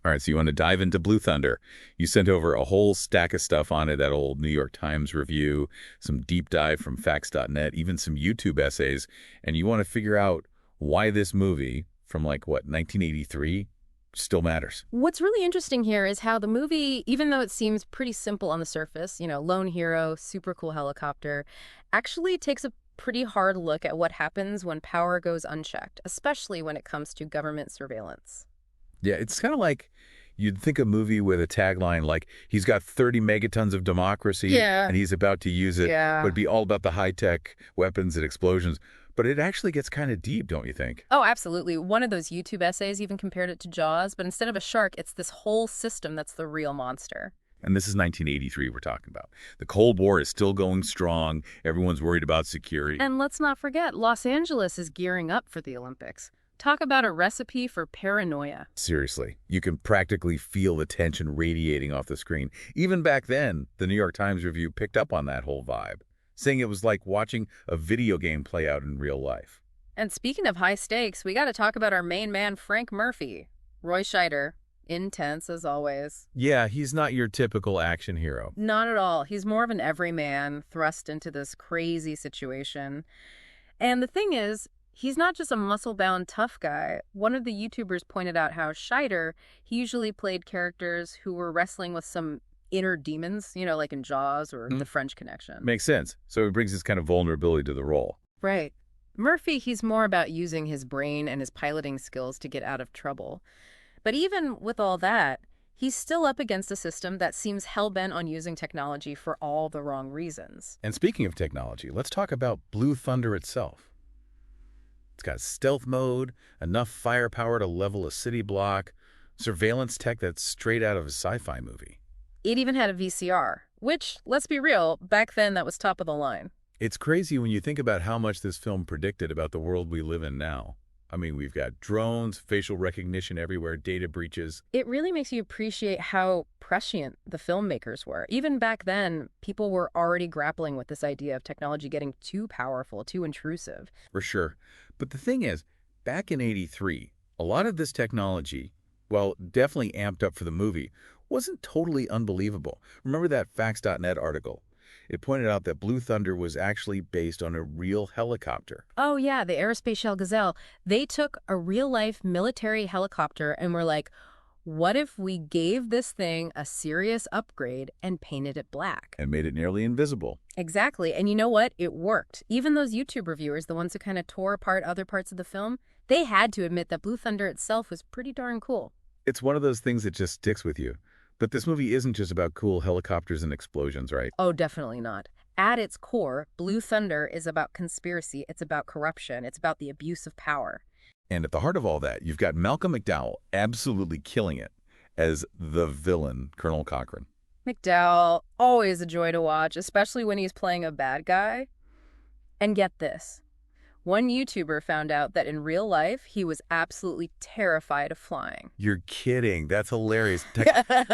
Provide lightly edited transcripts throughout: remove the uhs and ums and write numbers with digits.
All right, so you want to dive into Blue Thunder. You sent over a whole stack of stuff on it, that old New York Times review, some deep dive from facts.net, even some YouTube essays, and you want to figure out why this movie from like, what, 1983 still matters. What's really interesting here is how the movie, even though it seems pretty simple on the surface, lone hero, super cool helicopter, actually takes a pretty hard look at what happens when power goes unchecked, especially when it comes to government surveillance. Yeah, it's kind of like you'd think a movie with a tagline like, he's got 30 megatons of democracy Yeah. and he's about to use it, Yeah. would be all about the high-tech weapons and explosions. But it actually gets kind of deep, don't you think? Oh, absolutely. One of those YouTube essays even compared it to Jaws, but instead of a shark, it's this whole system that's the real monster. And this is 1983 we're talking about. The Cold War is still going strong. Everyone's worried about security. And let's not forget, Los Angeles is gearing up for the Olympics. Talk about a recipe for paranoia. Seriously, you can practically feel the tension radiating off the screen. Even back then, the New York Times review picked up on that whole vibe, saying it was like watching a video game play out in real life. And speaking of high stakes, we got to talk about our main man, Frank Murphy. Roy Scheider, intense as always. Yeah, he's not your typical action hero. Not at all. He's more of an everyman thrust into this crazy situation. And the thing is, he's not just a muscle-bound tough guy. One of the YouTubers pointed out how Scheider, he usually played characters who were wrestling with some inner demons, like in Jaws or The French Connection. Makes sense. So he brings this kind of vulnerability to the role. Right. Murphy, he's more about using his brain and his piloting skills to get out of trouble. But even with all that, he's still up against a system that seems hell-bent on using technology for all the wrong reasons. And speaking of technology, let's talk about Blue Thunder itself. It's got stealth mode, enough firepower to level a city block, surveillance tech that's straight out of a sci-fi movie. It even had a VCR, which, let's be real, back then that was top of the line. It's crazy when you think about how much this film predicted about the world we live in now. I mean, we've got drones, facial recognition everywhere, data breaches. It really makes you appreciate how prescient the filmmakers were. Even back then, people were already grappling with this idea of technology getting too powerful, too intrusive. For sure. But the thing is, back in '83, a lot of this technology, well, definitely amped up for the movie, wasn't totally unbelievable. Remember that facts.net article? It pointed out that Blue Thunder was actually based on a real helicopter. Oh yeah, the Aerospatiale Gazelle. They took a real-life military helicopter and were like, what if we gave this thing a serious upgrade and painted it black? And made it nearly invisible. Exactly. And you know what? It worked. Even those YouTube reviewers, the ones who kind of tore apart other parts of the film, they had to admit that Blue Thunder itself was pretty darn cool. It's one of those things that just sticks with you. But this movie isn't just about cool helicopters and explosions, right? Oh, definitely not. At its core, Blue Thunder is about conspiracy. It's about corruption. It's about the abuse of power. And at the heart of all that, you've got Malcolm McDowell absolutely killing it as the villain, Colonel Cochrane. McDowell, always a joy to watch, especially when he's playing a bad guy. And get this. One YouTuber found out that in real life, he was absolutely terrified of flying. You're kidding. That's hilarious.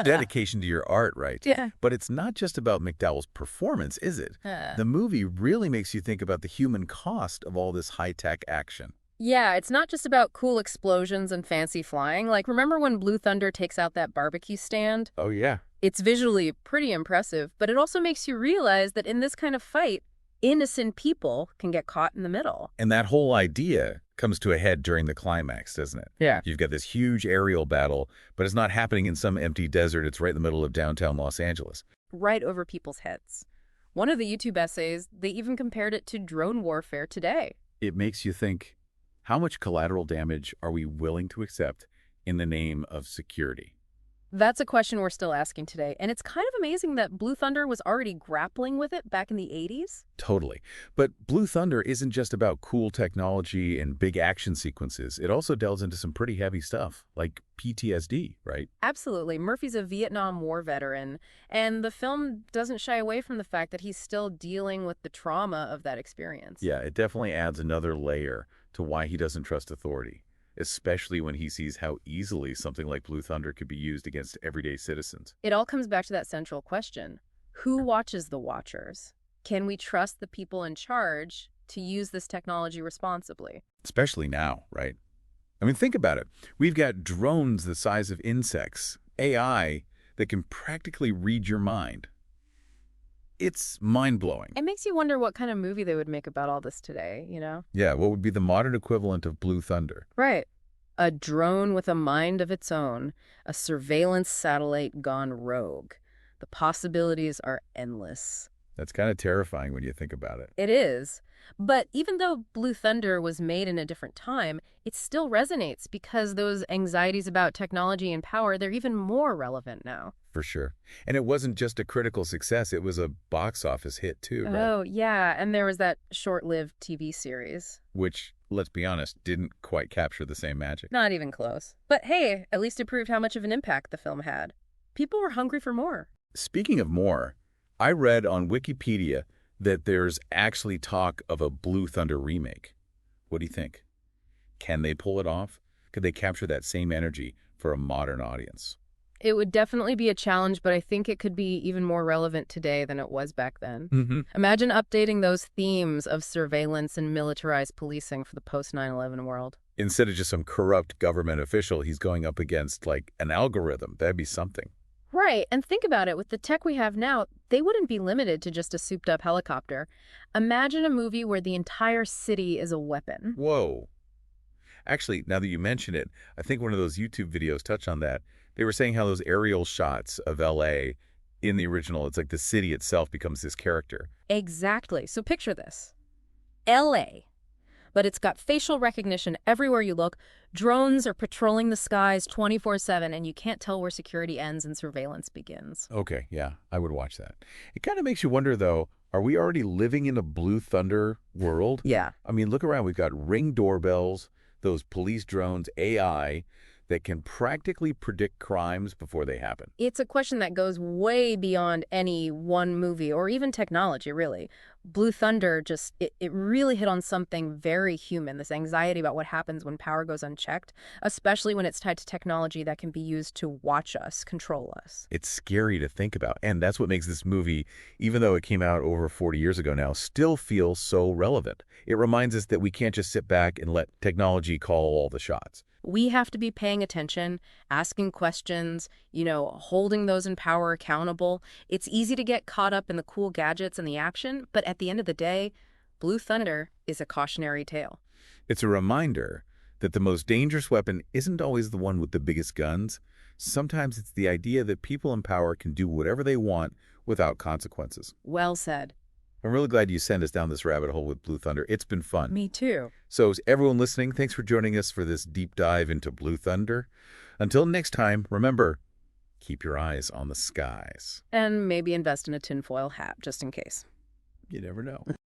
Dedication to your art, right? Yeah. But it's not just about McDowell's performance, is it? The movie really makes you think about the human cost of all this high-tech action. Yeah, it's not just about cool explosions and fancy flying. Like, remember when Blue Thunder takes out that barbecue stand? Oh, yeah. It's visually pretty impressive, but it also makes you realize that in this kind of fight, innocent people can get caught in the middle. And that whole idea comes to a head during the climax, doesn't it? Yeah. You've got this huge aerial battle, but it's not happening in some empty desert. It's right in the middle of downtown Los Angeles. Right over people's heads. One of the YouTube essays, they even compared it to drone warfare today. It makes you think, how much collateral damage are we willing to accept in the name of security? That's a question we're still asking today, and it's kind of amazing that Blue Thunder was already grappling with it back in the 80s. Totally. But Blue Thunder isn't just about cool technology and big action sequences. It also delves into some pretty heavy stuff, like PTSD, right? Absolutely. Murphy's a Vietnam War veteran, and the film doesn't shy away from the fact that he's still dealing with the trauma of that experience. Yeah, it definitely adds another layer to why he doesn't trust authority, especially when he sees how easily something like Blue Thunder could be used against everyday citizens. It all comes back to that central question. Who watches the watchers? Can we trust the people in charge to use this technology responsibly? Especially now, right? I mean, think about it. We've got drones the size of insects, AI that can practically read your mind. It's mind-blowing. It makes you wonder what kind of movie they would make about all this today, Yeah, what would be the modern equivalent of Blue Thunder? Right. A drone with a mind of its own, a surveillance satellite gone rogue. The possibilities are endless. That's kind of terrifying when you think about it. It is. But even though Blue Thunder was made in a different time, it still resonates because those anxieties about technology and power, they're even more relevant now. For sure. And it wasn't just a critical success, it was a box office hit too, right? Oh, yeah. And there was that short-lived TV series. Which, let's be honest, didn't quite capture the same magic. Not even close. But hey, at least it proved how much of an impact the film had. People were hungry for more. Speaking of more, I read on Wikipedia that there's actually talk of a Blue Thunder remake. What do you think? Can they pull it off? Could they capture that same energy for a modern audience? It would definitely be a challenge, but I think it could be even more relevant today than it was back then. Imagine updating those themes of surveillance and militarized policing for the post-9/11 world. Instead of just some corrupt government official, he's going up against, like, an algorithm. That'd be something. Right, and think about it. With the tech we have now, they wouldn't be limited to just a souped-up helicopter. Imagine a movie where the entire city is a weapon. Whoa. Actually, now that you mention it, I think one of those YouTube videos touched on that. They were saying how those aerial shots of LA in the original, it's like the city itself becomes this character. Exactly. So picture this. LA. But it's got facial recognition everywhere you look. Drones are patrolling the skies 24/7, and you can't tell where security ends and surveillance begins. Okay, yeah, I would watch that. It kind of makes you wonder, though, are we already living in a Blue Thunder world? Yeah. I mean, look around. We've got Ring doorbells, those police drones, AI that can practically predict crimes before they happen. It's a question that goes way beyond any one movie or even technology, really. Blue Thunder it really hit on something very human, this anxiety about what happens when power goes unchecked, especially when it's tied to technology that can be used to watch us, control us. It's scary to think about. And that's what makes this movie, even though it came out over 40 years ago now, still feel so relevant. It reminds us that we can't just sit back and let technology call all the shots. We have to be paying attention, asking questions, holding those in power accountable. It's easy to get caught up in the cool gadgets and the action, but at the end of the day, Blue Thunder is a cautionary tale. It's a reminder that the most dangerous weapon isn't always the one with the biggest guns. Sometimes it's the idea that people in power can do whatever they want without consequences. Well said. I'm really glad you sent us down this rabbit hole with Blue Thunder. It's been fun. Me too. So, everyone listening, thanks for joining us for this deep dive into Blue Thunder. Until next time, remember, keep your eyes on the skies. And maybe invest in a tinfoil hat, just in case. You never know.